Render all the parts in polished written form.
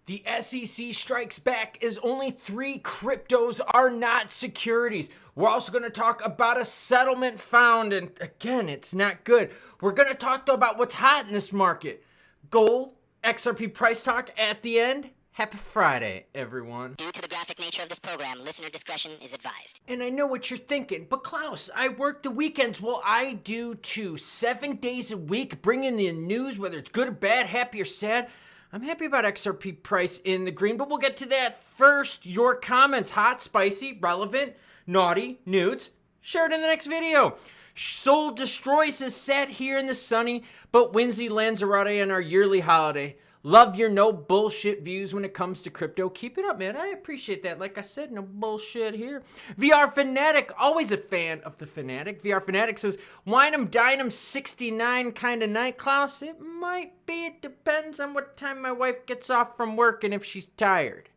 The SEC strikes back as only 3 cryptos are not securities. We're also going to talk about a settlement found, and again, it's not good. We're going to talk though about what's hot in this market. Gold, XRP price talk at the end. Happy Friday, everyone. Due to the graphic nature of this program, listener discretion is advised. And I know what you're thinking, but Klaus, I work the weekends. Well, I do too. 7 days a week, bringing the news, whether it's good or bad, happy or sad. I'm happy about XRP price in the green, but we'll get to that first. Your comments, hot, spicy, relevant, naughty, nudes, share it in the next video. Soul Destroys is set here in the sunny, but Wednesday Lanzarote on our yearly holiday. Love your no bullshit views when it comes to crypto. Keep it up, man. I appreciate that. Like I said, no bullshit here. VR Fanatic, always a fan of the Fanatic. VR Fanatic says, wine 'em, dine 'em, 69 kind of night, Klaus. It might be. It depends on what time my wife gets off from work and if she's tired.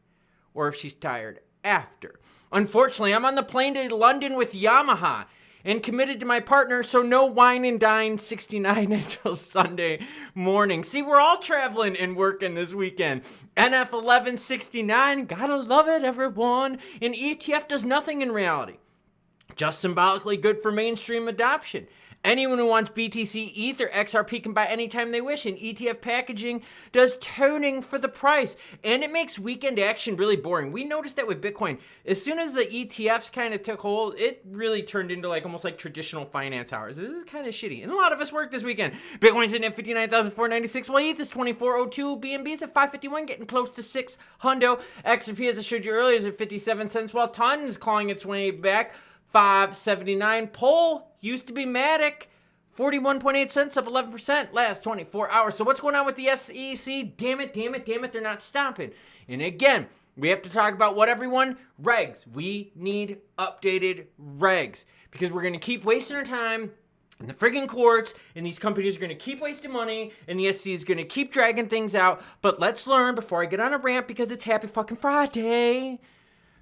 Or if she's tired after. Unfortunately, I'm on the plane to London with Yamaha and committed to my partner, so no wine and dine 69 until Sunday morning. See, we're all traveling and working this weekend. NF 1169, gotta love it, everyone. And ETF does nothing in reality. Just symbolically good for mainstream adoption. Anyone who wants BTC, ETH, or XRP can buy anytime they wish, and ETF packaging does toning for the price, and it makes weekend action really boring. We noticed that with Bitcoin. As soon as the ETFs kind of took hold, it really turned into almost like traditional finance hours. This is kind of shitty, and a lot of us worked this weekend. Bitcoin's sitting at 59,496, while ETH is 2402, BNB is at 551, getting close to 6 hundo. XRP, as I showed you earlier, is at 57 cents, while TON is clawing its way back. 579. Pole used to be Matic, 41.8 cents, up 11% last 24 hours. So what's going on with the SEC? Damn it, they're not stopping. And again, we have to talk about what everyone? Regs. We need updated regs because we're going to keep wasting our time in the friggin' courts, and these companies are going to keep wasting money, and the SEC is going to keep dragging things out. But let's learn before I get on a rant because it's happy fucking Friday.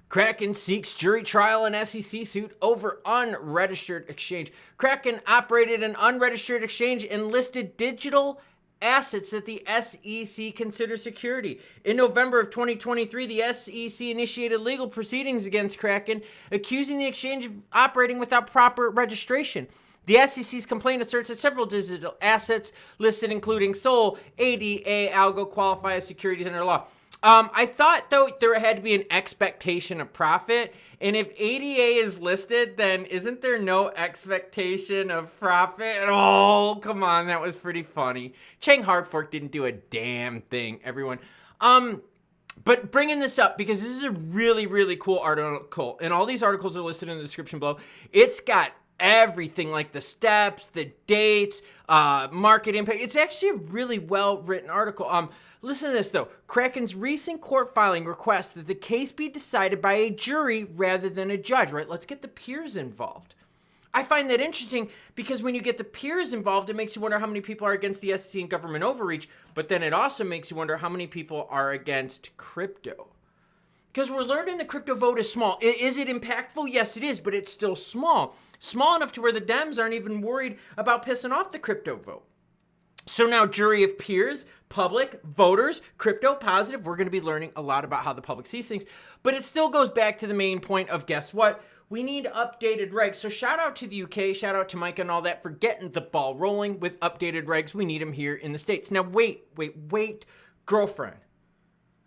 Kraken seeks jury trial in SEC suit over unregistered exchange. Kraken operated an unregistered exchange and listed digital assets that the SEC considers security. In November of 2023, the SEC initiated legal proceedings against Kraken, accusing the exchange of operating without proper registration. The SEC's complaint asserts that several digital assets listed, including SOL, ADA, Algo, qualify as securities under law. I thought, though, there had to be an expectation of profit, and if ADA is listed, then isn't there no expectation of profit? Oh, come on, that was pretty funny. Chang Hardfork didn't do a damn thing, everyone. But bringing this up, because this is a really, really cool article, and all these articles are listed in the description below. It's got everything, like the steps, the dates, market impact. It's actually a really well-written article. Listen to this, though. Kraken's recent court filing requests that the case be decided by a jury rather than a judge, right? Let's get the peers involved. I find that interesting because when you get the peers involved, it makes you wonder how many people are against the SEC and government overreach, but then it also makes you wonder how many people are against crypto. Because we're learning the crypto vote is small. Is it impactful? Yes, it is, but it's still small. Small enough to where the Dems aren't even worried about pissing off the crypto vote. So now, jury of peers, public, voters, crypto, positive, we're going to be learning a lot about how the public sees things. But it still goes back to the main point of, guess what? We need updated regs. So shout out to the UK, shout out to Mike and all that for getting the ball rolling with updated regs. We need them here in the States. Now, wait, girlfriend.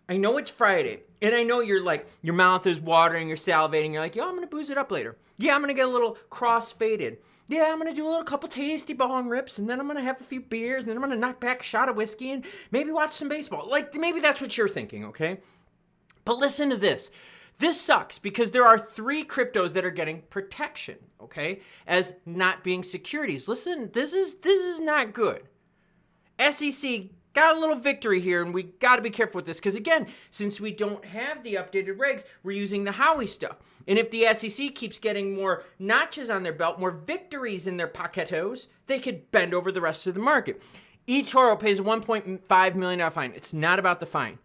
I know it's Friday, and I know you're like, your mouth is watering, you're salivating, you're like, yo, I'm going to booze it up later. Yeah, I'm going to get a little cross-faded. Yeah, I'm going to do a little couple tasty bong rips, and then I'm going to have a few beers, and then I'm going to knock back a shot of whiskey, and maybe watch some baseball. Like, maybe that's what you're thinking, okay? But listen to this. This sucks because there are 3 cryptos that are getting protection, okay, as not being securities. Listen, this is not good. SEC got a little victory here, and we got to be careful with this because, again, since we don't have the updated regs, we're using the Howie stuff. And if the SEC keeps getting more notches on their belt, more victories in their pocketos, they could bend over the rest of the market. eTORO pays a $1.5 million fine. It's not about the fine.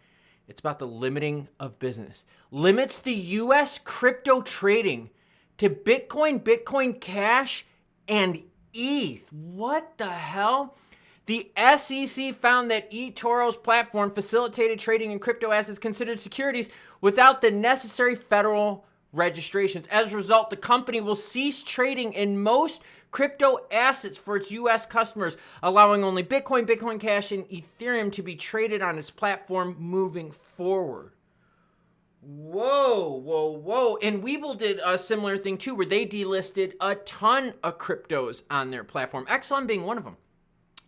It's about the limiting of business. Limits the U.S. crypto trading to Bitcoin, Bitcoin Cash, and ETH. What the hell? The SEC found that eTORO's platform facilitated trading in crypto assets considered securities without the necessary federal registrations. As a result, the company will cease trading in most crypto assets for its U.S. customers, allowing only Bitcoin, Bitcoin Cash, and Ethereum to be traded on its platform moving forward. Whoa, whoa, whoa. And Webull did a similar thing too, where they delisted a ton of cryptos on their platform, XLM being one of them.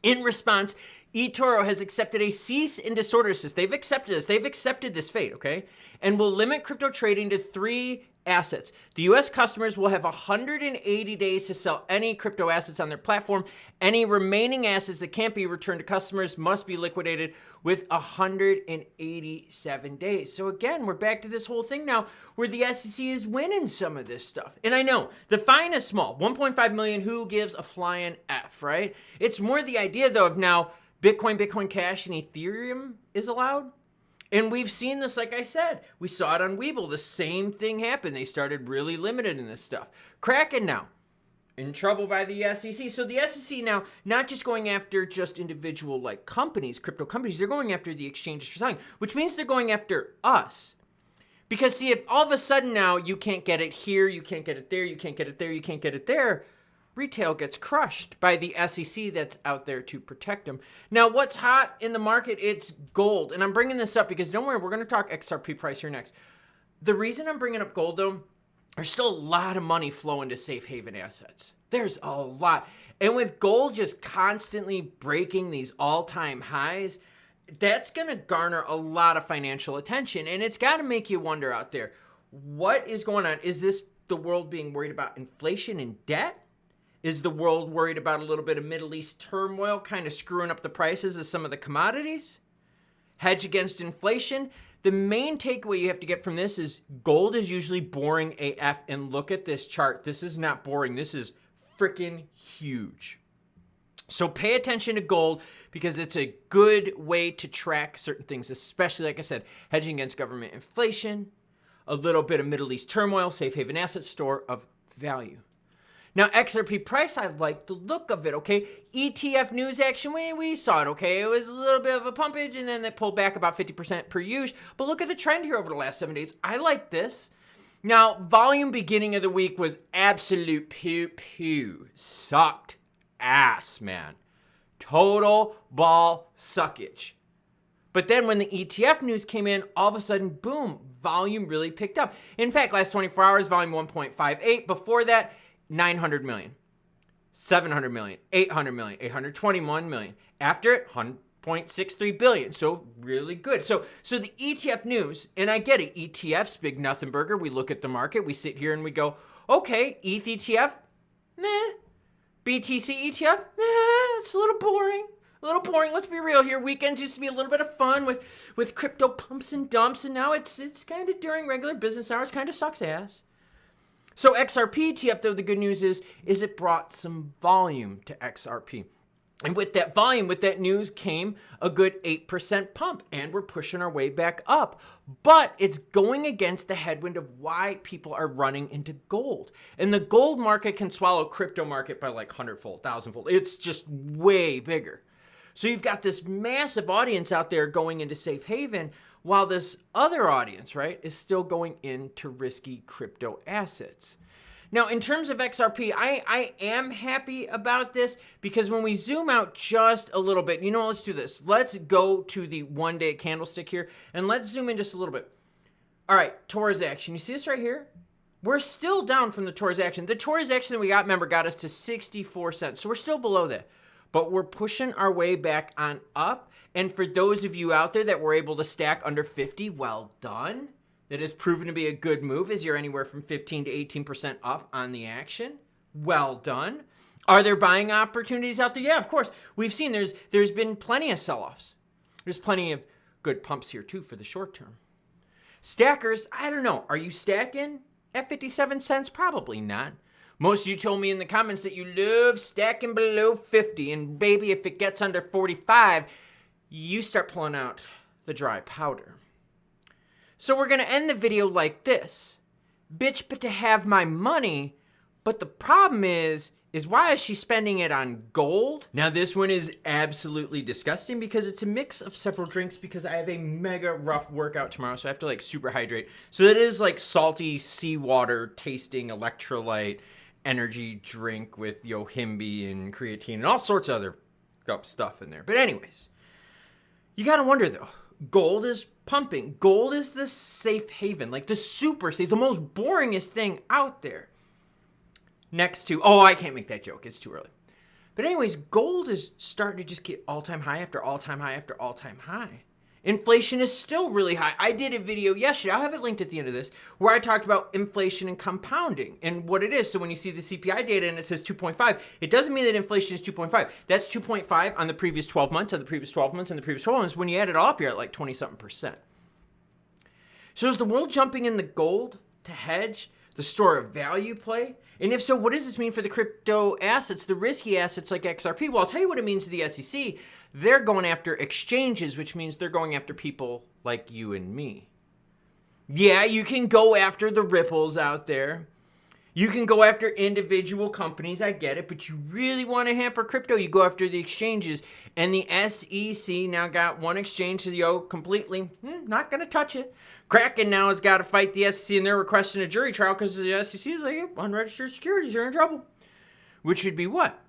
In response, eTORO has accepted a cease and desist order. They've accepted this. They've accepted this fate, okay? And will limit crypto trading to 3 assets. The U.S. customers will have 180 days to sell any crypto assets on their platform. Any remaining assets that can't be returned to customers must be liquidated with 187 days. So again, we're back to this whole thing now where the SEC is winning some of this stuff. And I know the fine is small, 1.5 million. Who gives a flying F, right? It's more the idea though of now Bitcoin, Bitcoin Cash, and Ethereum is allowed. And we've seen this, like I said, we saw it on Webull. The same thing happened. They started really limited in this stuff. Kraken now in trouble by the SEC. So the SEC now not just going after just individual like companies, crypto companies, they're going after the exchanges for selling, which means they're going after us. Because see, if all of a sudden now you can't get it here, you can't get it there, you can't get it there, you can't get it there, retail gets crushed by the SEC that's out there to protect them. Now, what's hot in the market? It's gold. And I'm bringing this up because don't worry, we're going to talk XRP price here next. The reason I'm bringing up gold, though, there's still a lot of money flowing to safe haven assets. There's a lot. And with gold just constantly breaking these all-time highs, that's going to garner a lot of financial attention. And it's got to make you wonder out there, what is going on? Is this the world being worried about inflation and debt? Is the world worried about a little bit of Middle East turmoil kind of screwing up the prices of some of the commodities? Hedge against inflation? The main takeaway you have to get from this is gold is usually boring AF. And look at this chart. This is not boring. This is freaking huge. So pay attention to gold because it's a good way to track certain things, especially, like I said, hedging against government inflation, a little bit of Middle East turmoil, safe haven asset, store of value. Now, XRP price, I like the look of it, okay? ETF news action, we saw it, okay? It was a little bit of a pumpage, and then it pulled back about 50% per usual. But look at the trend here over the last 7 days. I like this. Now, volume beginning of the week was absolute pew. Sucked ass, man. Total ball suckage. But then when the ETF news came in, all of a sudden, boom, volume really picked up. In fact, last 24 hours, volume 1.58. Before that, 900 million, 700 million, 800 million, 821 million. After it, 100.63 billion. So really good. So the ETF news, and I get it, ETF's big nothing burger. We look at the market, we sit here and we go, okay, ETH ETF, meh. BTC ETF, it's a little boring. Let's be real here. Weekends used to be a little bit of fun with crypto pumps and dumps, and now it's kind of during regular business hours, kind of sucks ass. So XRP ETF, though, the good news is it brought some volume to XRP. And with that volume, with that news came a good 8% pump, and we're pushing our way back up. But it's going against the headwind of why people are running into gold. And the gold market can swallow crypto market by like 100-fold, 1,000-fold. It's just way bigger. So you've got this massive audience out there going into safe haven, while this other audience, right, is still going into risky crypto assets. Now, in terms of XRP, I am happy about this because when we zoom out just a little bit, let's do this. Let's go to the one-day candlestick here, and let's zoom in just a little bit. All right, Torres action. You see this right here? We're still down from the Torres action. The Torres action that we got, remember, got us to 64 cents. So we're still below that. But we're pushing our way back on up. And for those of you out there that were able to stack under 50, well done. That has proven to be a good move as you're anywhere from 15 to 18% up on the action. Well done. Are there buying opportunities out there? Yeah, of course. We've seen there's been plenty of sell-offs. There's plenty of good pumps here too for the short term. Stackers, I don't know. Are you stacking at 57 cents? Probably not. Most of you told me in the comments that you love stacking below 50. And baby, if it gets under 45, you start pulling out the dry powder. So we're going to end the video like this. Bitch, but to have my money, but the problem is is why is she spending it on gold? Now this one is absolutely disgusting because it's a mix of several drinks because I have a mega rough workout tomorrow, so I have to like super hydrate. So it is like salty seawater tasting electrolyte energy drink with yohimbe and creatine and all sorts of other stuff in there. But anyways, you gotta wonder though, gold is pumping. Gold is the safe haven, like the super safe, the most boringest thing out there. Next to, oh, I can't make that joke. It's too early. But anyways, gold is starting to just get all-time high after all-time high after all-time high. Inflation is still really high. I did a video yesterday, I'll have it linked at the end of this, where I talked about inflation and compounding and what it is. So when you see the CPI data and it says 2.5, it doesn't mean that inflation is 2.5. That's 2.5 on the previous 12 months, on the previous 12 months, and the previous 12 months. When you add it all up, you're at like 20-something%. So is the world jumping in the gold to hedge the store of value play? And if so, what does this mean for the crypto assets, the risky assets like XRP? Well, I'll tell you what it means to the SEC. They're going after exchanges, which means they're going after people like you and me. Yeah, you can go after the Ripples out there. You can go after individual companies, I get it, but you really want to hamper crypto, you go after the exchanges. And the SEC now got one exchange, completely not going to touch it. Kraken now has got to fight the SEC, and they're requesting a jury trial because the SEC is like, unregistered securities, you're in trouble. Which would be what?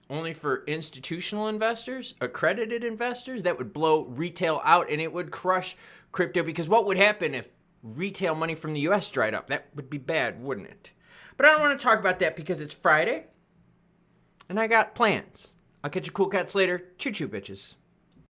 Only for institutional investors, accredited investors? That would blow retail out, and it would crush crypto, because what would happen if retail money from the US dried up? That would be bad, wouldn't it? But I don't want to talk about that because it's Friday, and I got plans. I'll catch you cool cats later. Choo-choo, bitches.